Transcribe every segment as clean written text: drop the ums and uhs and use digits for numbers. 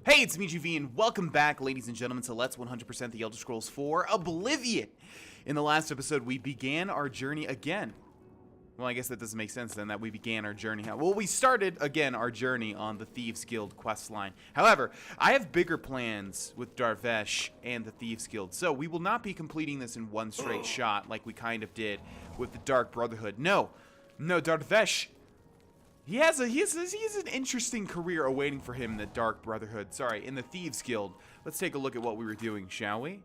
Hey, it's me, GV, and welcome back, ladies and gentlemen, to Let's 100% The Elder Scrolls 4 Oblivion. In the last episode, we began our journey again. Well, I guess that doesn't make sense then, that we began our journey. Well, we started, again, our journey on the Thieves Guild questline. However, I have bigger plans with Dar'Vesh and the Thieves Guild, so we will not be completing this in one straight shot like we kind of did with the Dark Brotherhood. No, Dar'Vesh... He has an interesting career awaiting for him in the Dark Brotherhood. Sorry, in the Thieves Guild. Let's take a look at what we were doing, shall we?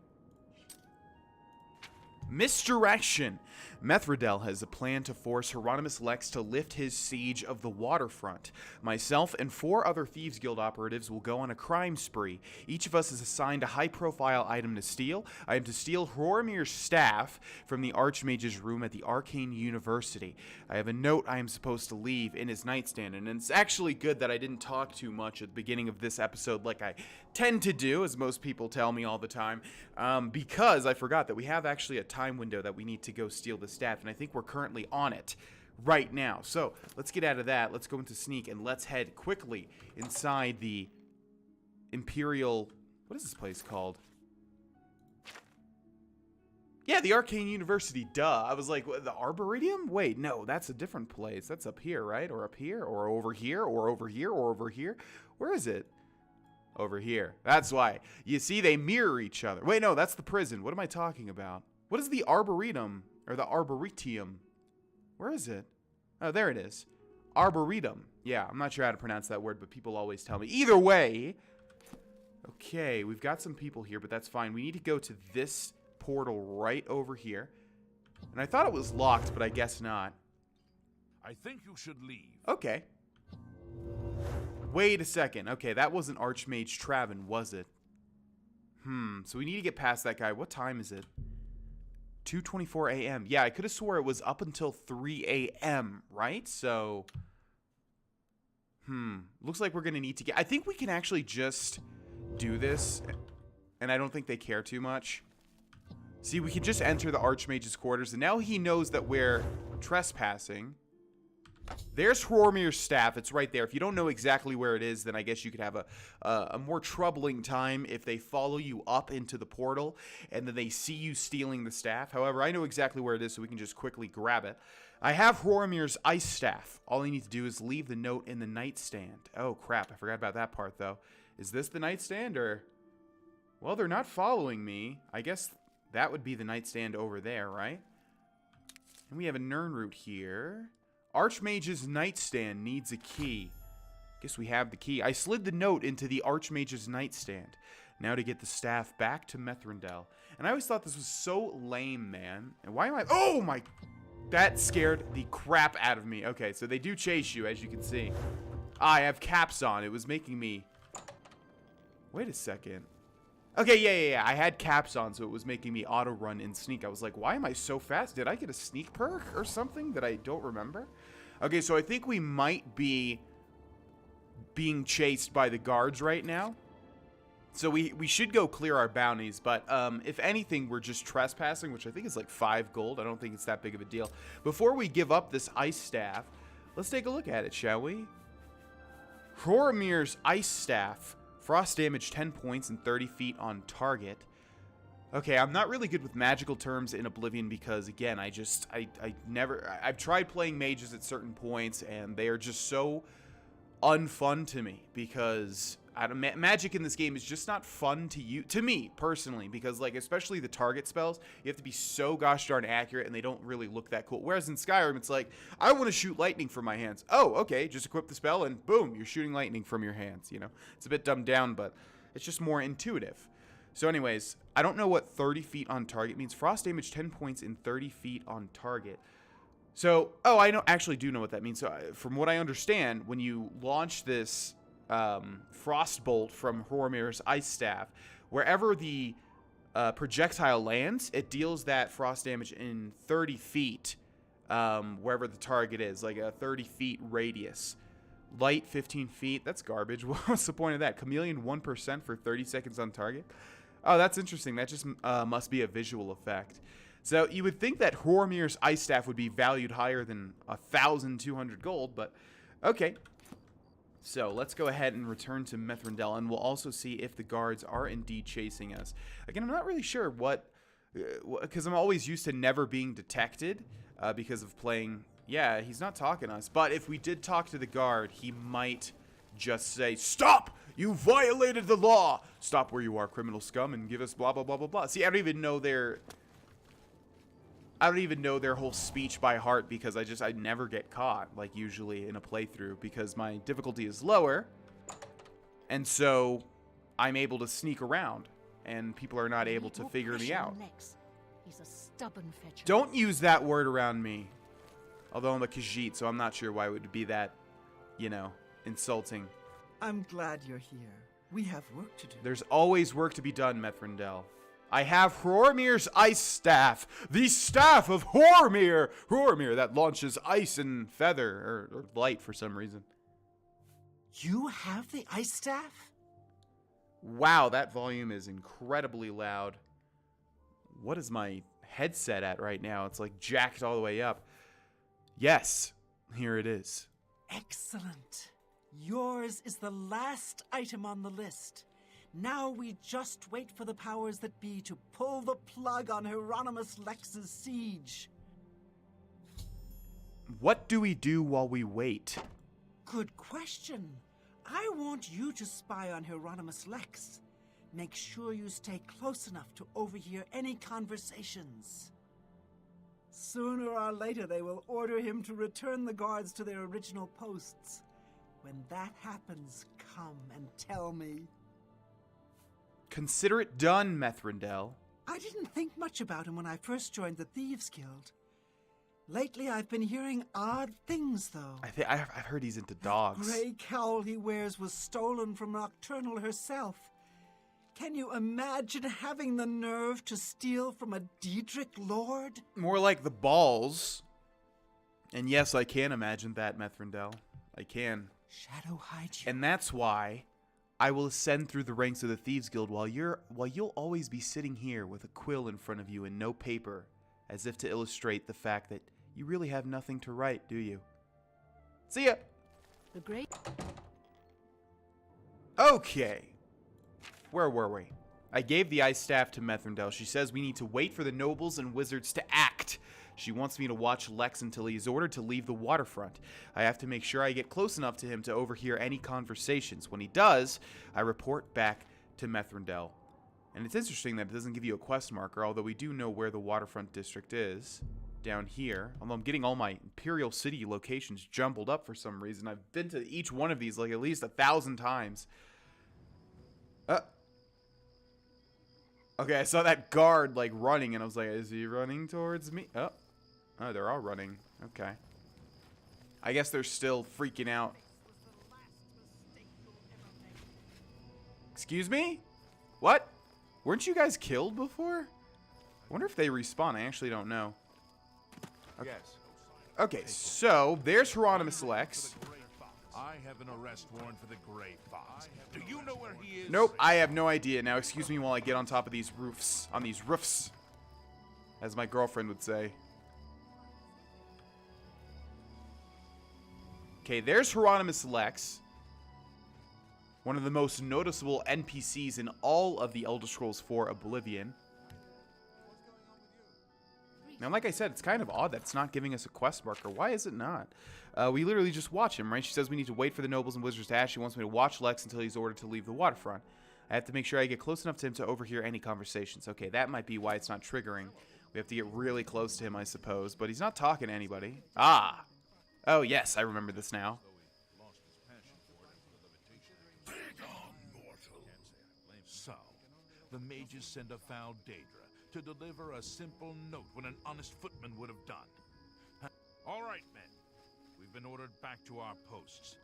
Misdirection. Mithridel has a plan to force Hieronymus Lex to lift his siege of the waterfront. Myself and 4 other Thieves Guild operatives will go on a crime spree. Each of us is assigned a high-profile item to steal. I am to steal Hromir's staff from the Archmage's room at the Arcane University. I have a note I am supposed to leave in his nightstand, and it's actually good that I didn't talk too much at the beginning of this episode like I tend to do, as most people tell me all the time, because I forgot that we have actually a time window that we need to go steal the staff, and I think we're currently on it right now. So let's get out of that, let's go into sneak, and let's head quickly inside the Imperial... what is this place called? Yeah, the Arcane University, duh. I was like, what, the Arboretum? Wait, no, that's a different place. That's up here, right? Or up here, or over here, or over here, or over here. Where is it? Over here. That's why. You see, they mirror each other. Wait, no, that's the prison. What am I talking about? What is the Arboretum? Or the Arboretum? Where is it? Oh, there it is. Arboretum. Yeah, I'm not sure how to pronounce that word, but people always tell me. Either way. Okay, we've got some people here, but that's fine. We need to go to this portal right over here. And I thought it was locked, but I guess not. I think you should leave. Okay. Wait a second. Okay, that wasn't Archmage Traven, was it? So we need to get past that guy. What time is it? 2:24 a.m. Yeah, I could have swore it was up until 3 a.m., right? So, looks like we're going to need to get... I think we can actually just do this, and I don't think they care too much. See, we can just enter the Archmage's quarters, and now he knows that we're trespassing. There's Hromir's staff. It's right there. If you don't know exactly where it is, then I guess you could have a more troubling time if they follow you up into the portal and then they see you stealing the staff. However, I know exactly where it is, so we can just quickly grab it. I have Hromir's ice staff. All I need to do is leave the note in the nightstand. Oh, crap. I forgot about that part, though. Is this the nightstand, or... well, they're not following me. I guess that would be the nightstand over there, right? And we have a Nirnroot here. Archmage's nightstand needs a key. Guess we have the key. I slid the note into the Archmage's nightstand. Now to get the staff back to Mithridel. And I always thought this was so lame, man. And why am I... oh my... that scared the crap out of me. Okay, so they do chase you, as you can see. I have caps on. It was making me... wait a second. Okay, yeah. I had caps on, so it was making me auto-run and sneak. I was like, why am I so fast? Did I get a sneak perk or something that I don't remember? Okay, so I think we might be being chased by the guards right now. So we should go clear our bounties, but if anything, we're just trespassing, which I think is like 5 gold. I don't think it's that big of a deal. Before we give up this ice staff, let's take a look at it, shall we? Hromir's ice staff. Frost damage 10 points and 30 feet on target. Okay, I'm not really good with magical terms in Oblivion because, again, I've tried playing mages at certain points and they are just so unfun to me because magic in this game is just not fun to you, to me personally, because like especially the target spells, you have to be so gosh darn accurate and they don't really look that cool. Whereas in Skyrim, it's like, I want to shoot lightning from my hands. Oh, okay, just equip the spell and boom, you're shooting lightning from your hands, you know? It's a bit dumbed down, but it's just more intuitive. So anyways, I don't know what 30 feet on target means. Frost damage 10 points and 30 feet on target. So, oh, I actually do know what that means. So from what I understand, when you launch this frost bolt from Hromir's ice staff, wherever the projectile lands, it deals that frost damage in 30 feet, wherever the target is, like a 30 feet radius. Light 15 feet, that's garbage. What's the point of that? Chameleon 1% for 30 seconds on target. Oh, that's interesting. That just must be a visual effect. So you would think that Hromir's ice staff would be valued higher than 1,200 gold, but okay. So let's go ahead and return to Mithrandel, and we'll also see if the guards are indeed chasing us. Again, I'm not really sure what, because I'm always used to never being detected because of playing. Yeah, he's not talking to us, but if we did talk to the guard, he might just say, "Stop! You violated the law! Stop where you are, criminal scum, and give us blah blah blah blah blah." See, I don't even know their whole speech by heart because I never get caught, like usually in a playthrough, because my difficulty is lower, and so I'm able to sneak around, and people are not able to figure me out. Lex. He's a stubborn fetcher. Don't use that word around me. Although I'm a Khajiit, so I'm not sure why it would be that, insulting. I'm glad you're here. We have work to do. There's always work to be done, Mithrandel. I have Hrormir's ice staff. The staff of Hrormir. Hrormir that launches ice and feather, or light for some reason. You have the ice staff? Wow, that volume is incredibly loud. What is my headset at right now? It's like jacked all the way up. Yes, here it is. Excellent. Yours is the last item on the list. Now we just wait for the powers that be to pull the plug on Hieronymus Lex's siege. What do we do while we wait? Good question. I want you to spy on Hieronymus Lex. Make sure you stay close enough to overhear any conversations. Sooner or later, they will order him to return the guards to their original posts. When that happens, come and tell me. Consider it done, Mithrandel. I didn't think much about him when I first joined the Thieves Guild. Lately, I've been hearing odd things, though. I've heard he's into dogs. The gray cowl he wears was stolen from Nocturnal herself. Can you imagine having the nerve to steal from a Daedric lord? More like the balls. And yes, I can imagine that, Mithrandel. I can. Shadow hide you. And that's why I will ascend through the ranks of the Thieves Guild while you'll always be sitting here with a quill in front of you and no paper, as if to illustrate the fact that you really have nothing to write, do you? See ya! The great... Okay. Where were we? I gave the ice staff to Mithrandel. She says we need to wait for the nobles and wizards to act. She wants me to watch Lex until he is ordered to leave the waterfront. I have to make sure I get close enough to him to overhear any conversations. When he does, I report back to Mithrandel. And it's interesting that it doesn't give you a quest marker, although we do know where the waterfront district is. Down here. Although I'm getting all my Imperial City locations jumbled up for some reason. I've been to each one of these like at least 1,000 times. Okay, I saw that guard like running and I was like, is he running towards me? Oh, they're all running. Okay. I guess they're still freaking out. Excuse me? What? Weren't you guys killed before? I wonder if they respawn. I actually don't know. Okay. Yes. Okay, so there's Hieronymus Lex. I have an arrest warrant for the Gray Fox. Do you know where he is? Nope, I have no idea. Now, excuse me while I get on top of these roofs. On these roofs. As my girlfriend would say. Okay, there's Hieronymus Lex. One of the most noticeable NPCs in all of the Elder Scrolls 4 Oblivion. Now, like I said, it's kind of odd that it's not giving us a quest marker. Why is it not? We literally just watch him, right? She says we need to wait for the nobles and wizards to act. She wants me to watch Lex until he's ordered to leave the waterfront. I have to make sure I get close enough to him to overhear any conversations. Okay, that might be why it's not triggering. We have to get really close to him, I suppose. But he's not talking to anybody. Ah! Oh, yes, I remember this now. So, the mages send a foul Daedra to deliver a simple note when an honest footman would have done. All right, men. We've been ordered back to our posts.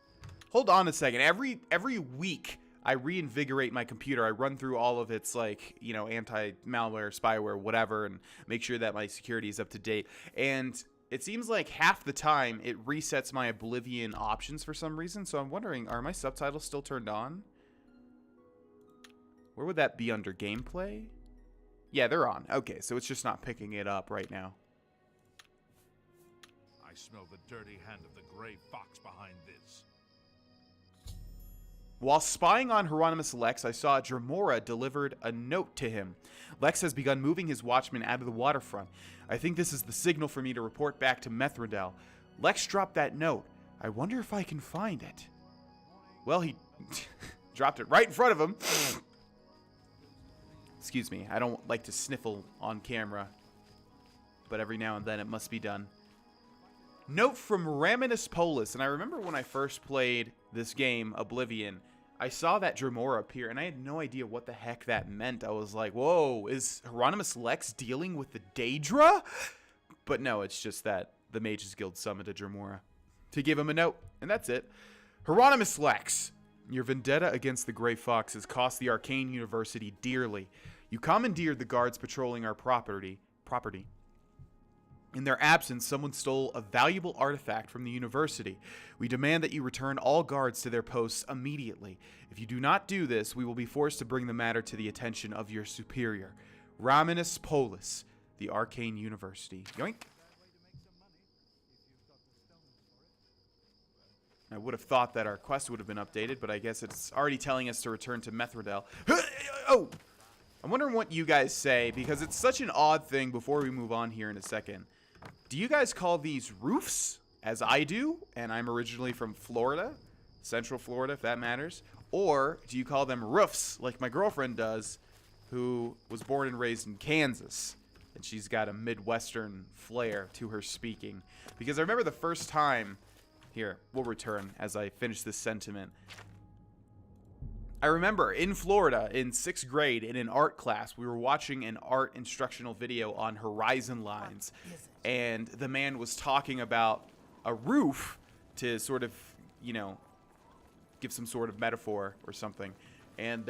Hold on a second. Every week, I reinvigorate my computer. I run through all of its, like, you know, anti-malware, spyware, whatever, and make sure that my security is up to date. And it seems like half the time, it resets my Oblivion options for some reason. So I'm wondering, are my subtitles still turned on? Where would that be under gameplay? Yeah, they're on. Okay, so it's just not picking it up right now. I smell the dirty hand of the Gray Fox behind this. While spying on Hieronymus Lex, I saw Dremora delivered a note to him. Lex has begun moving his watchmen out of the waterfront. I think this is the signal for me to report back to Mithridel. Lex dropped that note. I wonder if I can find it. Well, he dropped it right in front of him. Excuse me, I don't like to sniffle on camera, but every now and then it must be done. Note from Raminus Polus, and I remember when I first played this game, Oblivion, I saw that Dremora appear, and I had no idea what the heck that meant. I was like, whoa, is Hieronymus Lex dealing with the Daedra? But no, it's just that the Mages Guild summoned a Dremora to give him a note, and that's it. Hieronymus Lex, your vendetta against the Grey Fox has cost the Arcane University dearly. You commandeered the guards patrolling our property. In their absence, someone stole a valuable artifact from the university. We demand that you return all guards to their posts immediately. If you do not do this, we will be forced to bring the matter to the attention of your superior, Raminus Polus, the Arcane University. Yoink. I would have thought that our quest would have been updated, but I guess it's already telling us to return to Mithridel. Oh! I'm wondering what you guys say, because it's such an odd thing before we move on here in a second. Do you guys call these roofs, as I do, and I'm originally from Florida, Central Florida, if that matters? Or do you call them roofs, like my girlfriend does, who was born and raised in Kansas, and she's got a Midwestern flair to her speaking? Because I remember the first time, here, we'll return as I finish this sentiment. I remember in Florida, in 6th grade, in an art class, we were watching an art instructional video on horizon lines. And the man was talking about a roof to sort of, you know, give some sort of metaphor or something. And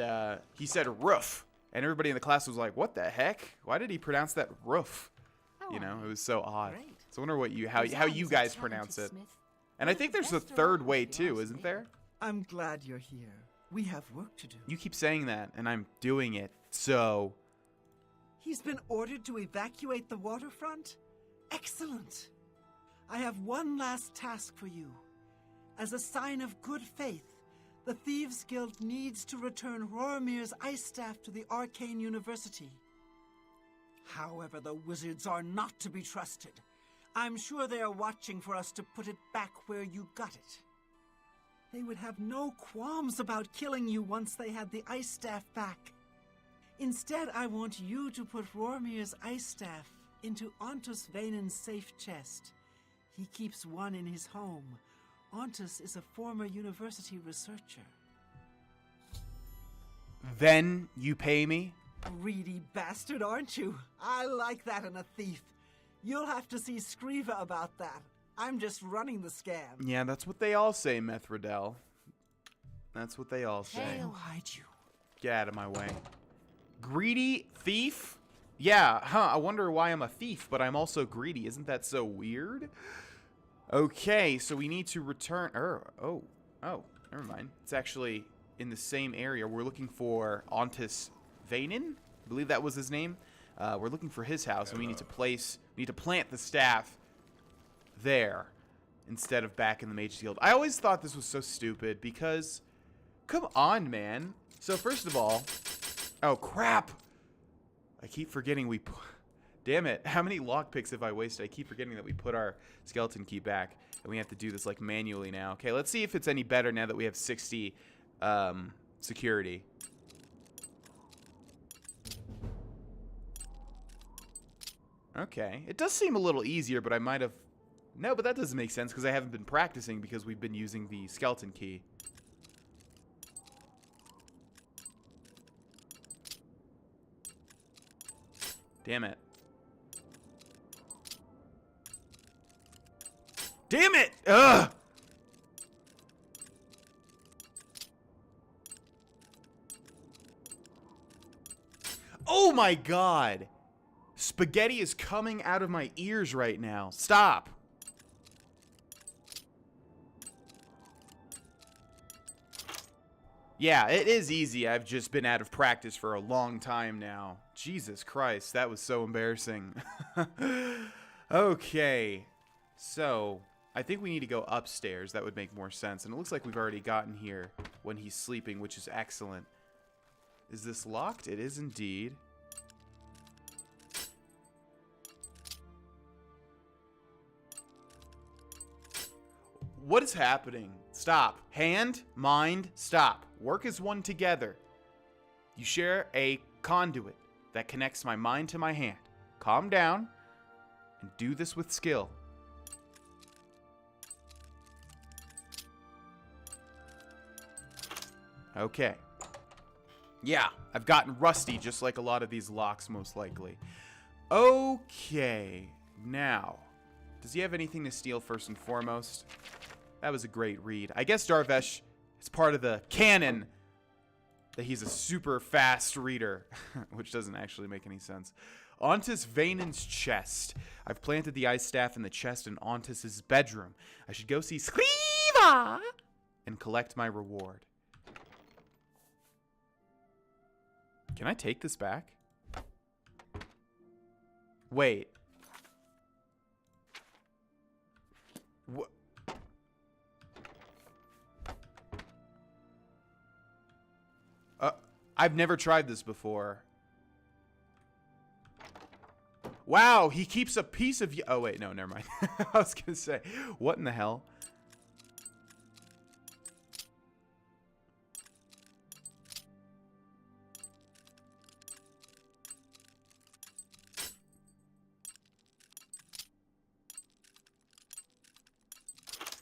he said roof. And everybody in the class was like, what the heck? Why did he pronounce that roof? You know, it was so odd. So I wonder what how you guys pronounce it. And I think there's a third way too, isn't there? I'm glad you're here. We have work to do. You keep saying that, and I'm doing it, so... He's been ordered to evacuate the waterfront? Excellent. I have one last task for you. As a sign of good faith, the Thieves Guild needs to return Roromir's ice staff to the Arcane University. However, the wizards are not to be trusted. I'm sure they are watching for us to put it back where you got it. They would have no qualms about killing you once they had the ice staff back. Instead, I want you to put Roromir's ice staff into Ontus Vaynon's safe chest. He keeps one in his home. Ontus is a former university researcher. Then you pay me? Greedy bastard, aren't you? I like that in a thief. You'll have to see Skriva about that. I'm just running the scam. Yeah, that's what they all say, Mithridel. That's what they all say. I'll hide you. Get out of my way. Greedy thief? Yeah, I wonder why I'm a thief, but I'm also greedy. Isn't that so weird? Okay, so we need to return... Oh, never mind. It's actually in the same area. We're looking for Ontus Vaynon? I believe that was his name. We're looking for his house, and we need to plant the staff there instead of back in the Mages Guild. I always thought this was so stupid because, come on, man. So first of all, oh crap! I keep forgetting damn it! How many lockpicks have I wasted? I keep forgetting that we put our skeleton key back, and we have to do this like manually now. Okay, let's see if it's any better now that we have 60 security. Okay, it does seem a little easier, but I might have... No, but that doesn't make sense because I haven't been practicing because we've been using the skeleton key. Damn it. Damn it! Ugh! Oh my god! Spaghetti is coming out of my ears right now. Stop! Yeah, it is easy. I've just been out of practice for a long time now. Jesus Christ, that was so embarrassing. Okay, so I think we need to go upstairs. That would make more sense. And it looks like we've already gotten here when he's sleeping, which is excellent. Is this locked? It is indeed. What is happening? Stop. Hand, mind, stop. Work as one together. You share a conduit that connects my mind to my hand. Calm down and do this with skill. Okay. Yeah, I've gotten rusty just like a lot of these locks most likely. Okay. Now, does he have anything to steal first and foremost? That was a great read. I guess Dar'Vesh is part of the canon that he's a super fast reader, which doesn't actually make any sense. Ontis Vaynon's chest. I've planted the ice staff in the chest in Ontis's bedroom. I should go see Skriva and collect my reward. Can I take this back? Wait. What? I've never tried this before. Wow, he keeps a piece of you. Oh, wait, no, never mind. I was going to say, what in the hell?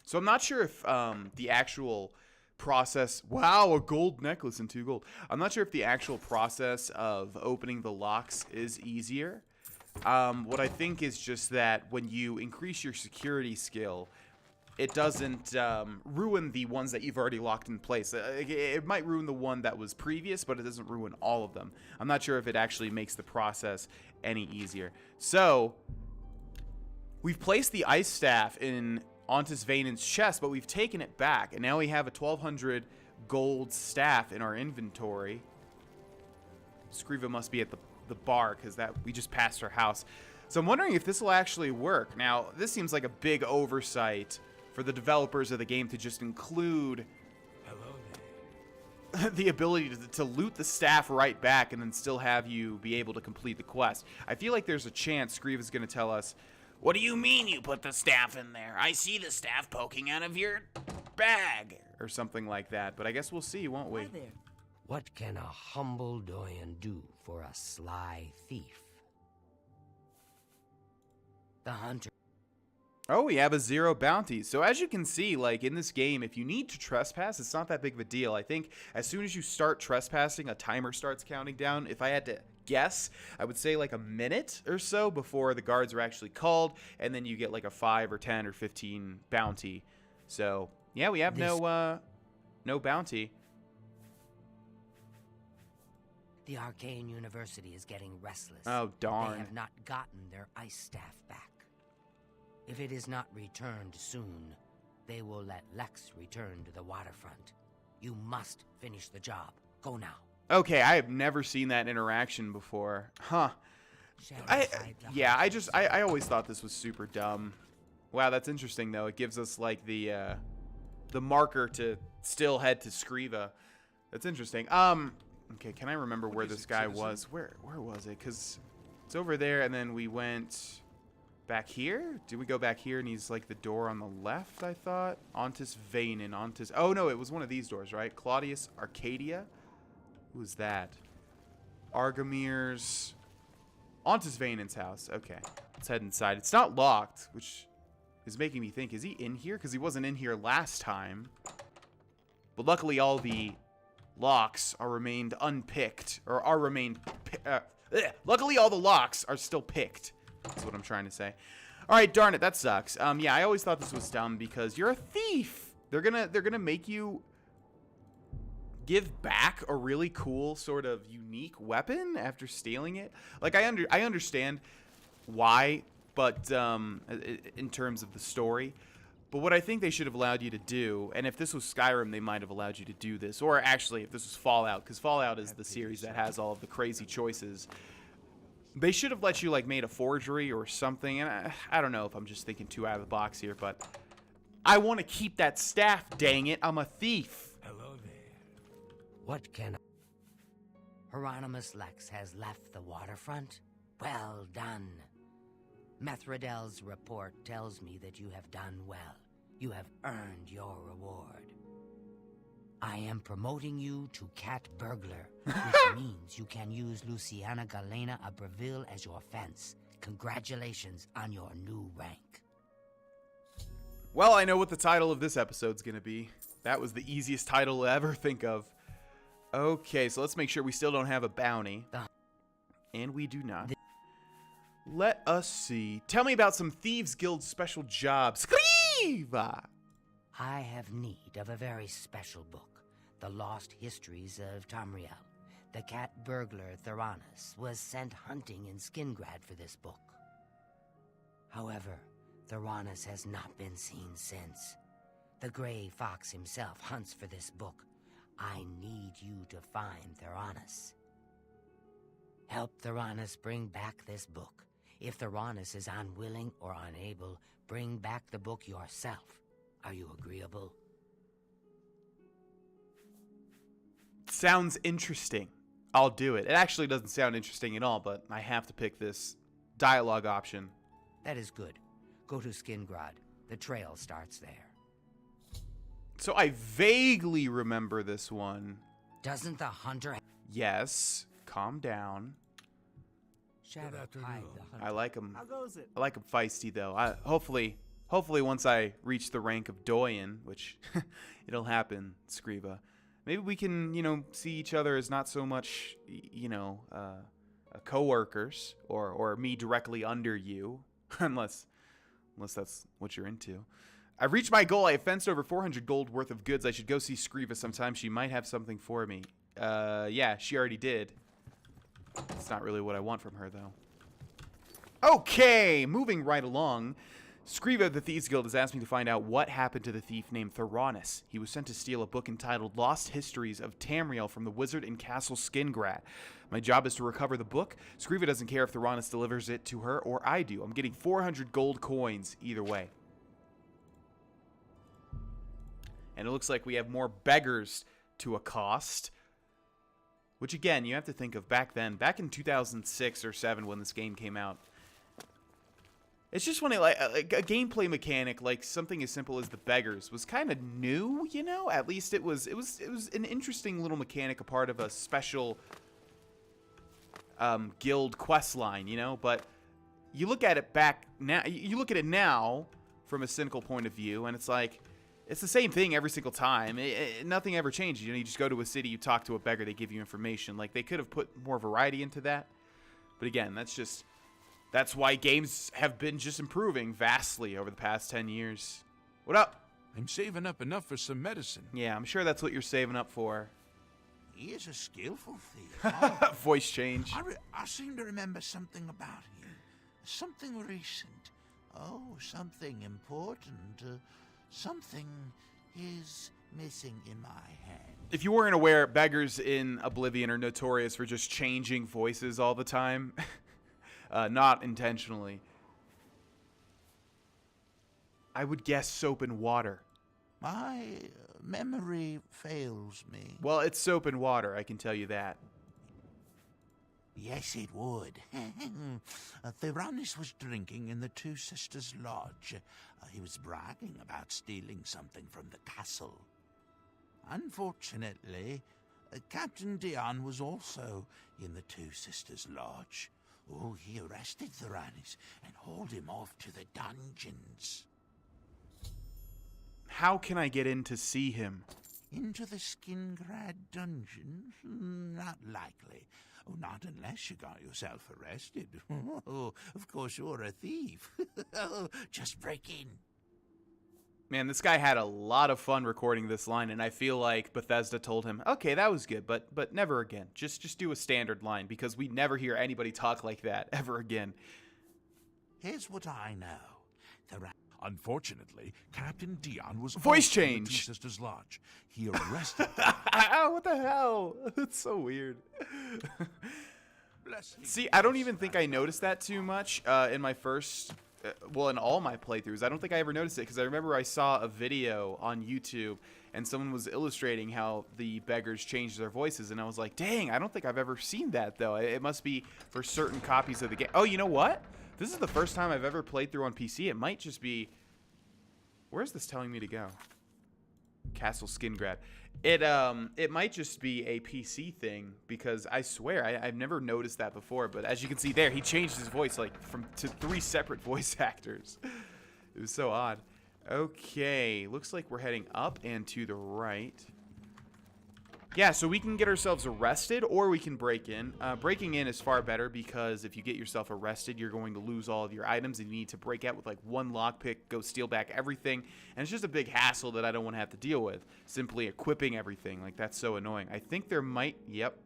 So I'm not sure if the actual process... Wow, a gold necklace and 2 gold. I'm not sure if the actual process of opening the locks is easier. What I think is just that when you increase your security skill, it doesn't ruin the ones that you've already locked in place. It might ruin the one that was previous, but it doesn't ruin all of them. I'm not sure if it actually makes the process any easier. So, we've placed the ice staff in Ontis Vaynon's chest, but we've taken it back, and now we have a 1200 gold staff in our inventory. Skriva must be at the bar, because that we just passed her house. So I'm wondering if this will actually work. Now, this seems like a big oversight for the developers of the game to just include the ability to loot the staff right back and then still have you be able to complete the quest. I feel like there's a chance Skriva's going to tell us, "What do you mean you put the staff in there? I see the staff poking out of your bag," or something like that. But I guess we'll see, won't we? Hi there. What can a humble Doyen do for a sly thief? The hunter. Oh, we have a 0 bounty. So as you can see, like in this game, if you need to trespass, it's not that big of a deal. I think as soon as you start trespassing, a timer starts counting down. If I had to guess, I would say like a minute or so before the guards are actually called, and then you get like a 5 or 10 or 15 bounty. So yeah, we have no bounty. The Arcane University is getting restless. Oh, darn. They have not gotten their ice staff back. If it is not returned soon, they will let Lex return to the waterfront. You must finish the job. Go now. Okay, I have never seen that interaction before. Huh. I always thought this was super dumb. Wow, that's interesting though. It gives us like the marker to still head to Skriva. That's interesting. Okay, can I remember where this guy was? Where was it? Cuz it's over there, and then we went back here? Did we go back here and he's like the door on the left, I thought? Ontis Vaynon, Ontis... Oh, no, it was one of these doors, right? Claudius Arcadia? Who's that? Argamir's... Ontis Vaynon's house. Okay, let's head inside. It's not locked, which is making me think, is he in here? Because he wasn't in here last time. But luckily all the locks are remained unpicked. Or are remained... luckily all the locks are still picked. That's what I'm trying to say. All right, darn it, that sucks. Yeah, I always thought this was dumb because you're a thief. They're gonna make you give back a really cool sort of unique weapon after stealing it. Like I understand why, but in terms of the story. But what I think they should have allowed you to do, and if this was Skyrim, they might have allowed you to do this, or actually, if this was Fallout, because Fallout is the series that has all of the crazy choices. They should have let you, like, made a forgery or something, and I don't know if I'm just thinking too out of the box here, but I want to keep that staff, dang it. I'm a thief. Hello there. What can I... Hieronymus Lex has left the waterfront? Well done. Methredel's report tells me that you have done well. You have earned your reward. I am promoting you to Cat Burglar, which means you can use Luciana Galena Abreville as your fence. Congratulations on your new rank. Well, I know what the title of this episode's gonna be. That was the easiest title to ever think of. Okay, so let's make sure we still don't have a bounty. And we do not. Let us see. Tell me about some Thieves Guild special jobs. Skriva! I have need of a very special book, The Lost Histories of Tamriel. The Cat Burglar Theranos was sent hunting in Skingrad for this book. However, Theranos has not been seen since. The Grey Fox himself hunts for this book. I need you to find Theranos. Help Theranos bring back this book. If Theranos is unwilling or unable, bring back the book yourself. Are you agreeable? Sounds interesting. I'll do it. It actually doesn't sound interesting at all, but I have to pick this dialogue option. That is good. Go to Skingrad. The trail starts there. So I vaguely remember this one. Doesn't the hunter... Yes. Calm down. Shadow hide the hunter. I like him. How goes it? I like him feisty, though. Hopefully once I reach the rank of Doyen, which it'll happen, Skriva, maybe we can, see each other as not so much, co-workers or me directly under you, unless that's what you're into. I've reached my goal. I have fenced over 400 gold worth of goods. I should go see Skriva sometime. She might have something for me. Yeah, she already did. It's not really what I want from her, though. Okay, moving right along. Skriva of the Thieves Guild has asked me to find out what happened to the thief named Theranos. He was sent to steal a book entitled Lost Histories of Tamriel from the wizard in Castle Skingrad. My job is to recover the book. Skriva doesn't care if Theranos delivers it to her or I do. I'm getting 400 gold coins either way. And it looks like we have more beggars to accost. Which, again, you have to think of back then. Back in 2006 or 7 when this game came out. It's just when a gameplay mechanic, like something as simple as the beggars, was kind of new, At least it was an interesting little mechanic, a part of a special guild quest line, But you look at it back now, you look at it now from a cynical point of view, and it's like, it's the same thing every single time. Nothing ever changes. You just go to a city, you talk to a beggar, they give you information. Like, they could have put more variety into that. But again, that's why games have been just improving vastly over the past 10 years. What up? I'm saving up enough for some medicine. Yeah, I'm sure that's what you're saving up for. He is a skillful thief. Voice change. I seem to remember something about him. Something recent. Oh, something important. Something is missing in my head. If you weren't aware, beggars in Oblivion are notorious for just changing voices all the time. Not intentionally. I would guess soap and water. My memory fails me. Well, it's soap and water, I can tell you that. Yes, it would. Theranos was drinking in the Two Sisters Lodge. He was bragging about stealing something from the castle. Unfortunately, Captain Dion was also in the Two Sisters Lodge. Oh, he arrested Theranos and hauled him off to the dungeons. How can I get in to see him? Into the Skingrad dungeons? Not likely. Oh, not unless you got yourself arrested. Oh, of course you're a thief. Just break in. Man, this guy had a lot of fun recording this line, and I feel like Bethesda told him, okay, that was good, but never again. Just do a standard line, because we never hear anybody talk like that ever again. Here's what I know. Unfortunately, Captain Dion was Voice also in change. the Two Sisters Lodge. He arrested What the hell? That's so weird. Bless him. See, I don't even think I noticed that too much in my first well, in all my playthroughs. I don't think I ever noticed it because I remember I saw a video on YouTube and someone was illustrating how the beggars changed their voices, and I was like, dang, I don't think I've ever seen that, though. It must be for certain copies of the game. Oh, you know what? This is the first time I've ever played through on PC. It might just be... Where's this telling me to go? Castle Skingrad. It might just be a PC thing because I swear I've never noticed that before. But as you can see there, he changed his voice like to 3 separate voice actors. It was so odd. Okay, looks like we're heading up and to the right. Yeah, so we can get ourselves arrested or we can break in. Breaking in is far better because if you get yourself arrested, you're going to lose all of your items and you need to break out with like 1 lockpick, go steal back everything. And it's just a big hassle that I don't want to have to deal with. Simply equipping everything. Like, that's so annoying. I think there might... Yep.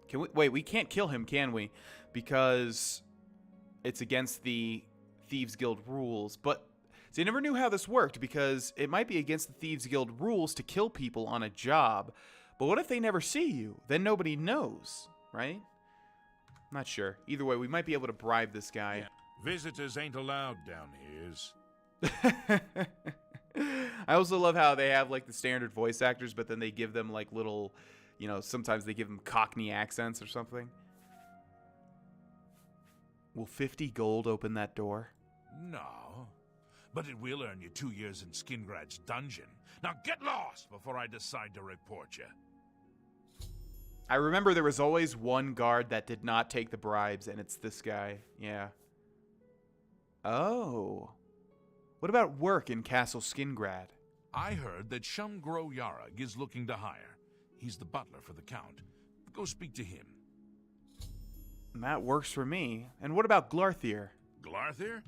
Can we... Wait, we can't kill him, can we? Because it's against the Thieves Guild rules. But... See, I never knew how this worked because it might be against the Thieves Guild rules to kill people on a job. But what if they never see you? Then nobody knows, right? I'm not sure. Either way, we might be able to bribe this guy. Yeah. Visitors ain't allowed down here. I also love how they have like the standard voice actors, but then they give them like little, you know, sometimes they give them Cockney accents or something. Will 50 gold open that door? No. But it will earn you 2 years in Skingrad's dungeon. Now get lost before I decide to report you. I remember there was always one guard that did not take the bribes, and it's this guy. Yeah. Oh. What about work in Castle Skingrad? I heard that Grohlvana is looking to hire. He's the butler for the Count. Go speak to him. That works for me. And what about Glarthir? Glarthir?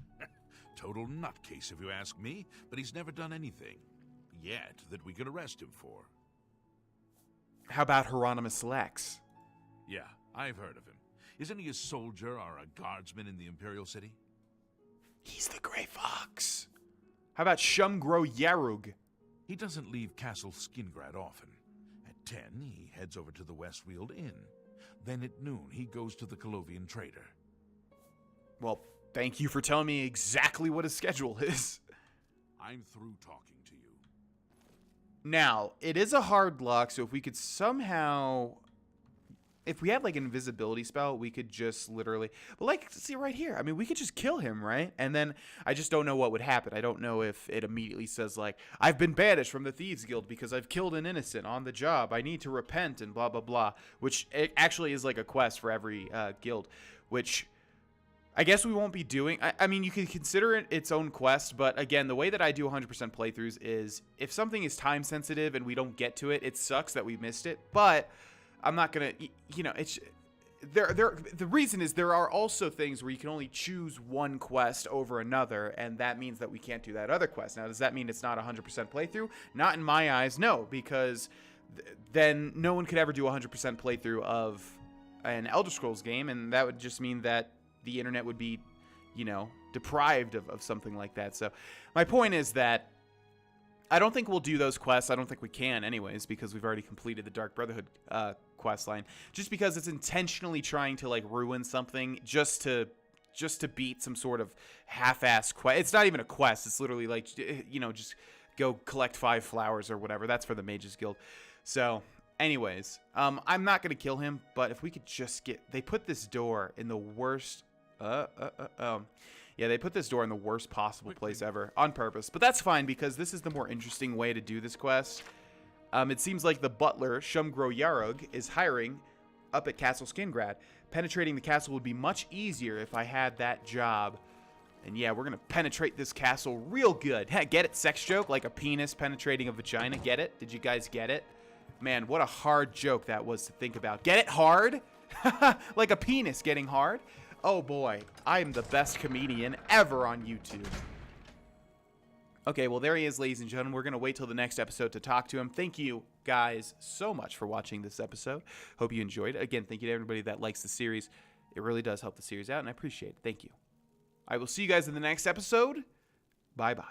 Total nutcase if you ask me, but he's never done anything yet that we could arrest him for. How about Hieronymus Lex? Yeah, I've heard of him. Isn't he a soldier or a guardsman in the Imperial City? He's the Grey Fox. How about Grohlvana? He doesn't leave Castle Skingrad often. At 10, he heads over to the Westfield Inn. Then at noon, he goes to the Colovian Trader. Well, thank you for telling me exactly what his schedule is. I'm through talking to you. Now, it is a hard lock, so if we could somehow... If we had, like, an invisibility spell, we could just literally... But, like, see right here. I mean, we could just kill him, right? And then I just don't know what would happen. I don't know if it immediately says, like, I've been banished from the Thieves Guild because I've killed an innocent on the job. I need to repent and blah, blah, blah. Which it actually is, like, a quest for every guild. Which... I guess we won't be doing... I mean, you could consider it its own quest, but again, the way that I do 100% playthroughs is if something is time-sensitive and we don't get to it, it sucks that we missed it, but I'm not going to... You know, it's... The reason is there are also things where you can only choose one quest over another, and that means that we can't do that other quest. Now, does that mean it's not 100% playthrough? Not in my eyes, no, because then no one could ever do 100% playthrough of an Elder Scrolls game, and that would just mean that the internet would be, you know, deprived of something like that. So my point is that I don't think we'll do those quests. I don't think we can anyways, because we've already completed the Dark Brotherhood quest line. Just because it's intentionally trying to, like, ruin something just to beat some sort of half-ass quest. It's not even a quest. It's literally like, you know, just go collect 5 flowers or whatever. That's for the Mages Guild. So... Anyways, I'm not going to kill him, but if we could just get... They put this door in the worst... Yeah, they put this door in the worst possible place ever on purpose. But that's fine because this is the more interesting way to do this quest. It seems like the butler, Grohlvana, is hiring up at Castle Skingrad. Penetrating the castle would be much easier if I had that job. And yeah, we're going to penetrate this castle real good. Get it? Sex joke? Like a penis penetrating a vagina. Get it? Did you guys get it? Man, what a hard joke that was to think about. Get it hard? Like a penis getting hard? Oh boy, I am the best comedian ever on YouTube. Okay, well there he is, ladies and gentlemen. We're going to wait till the next episode to talk to him. Thank you guys so much for watching this episode. Hope you enjoyed it. Again, thank you to everybody that likes the series. It really does help the series out, and I appreciate it. Thank you. I will see you guys in the next episode. Bye-bye.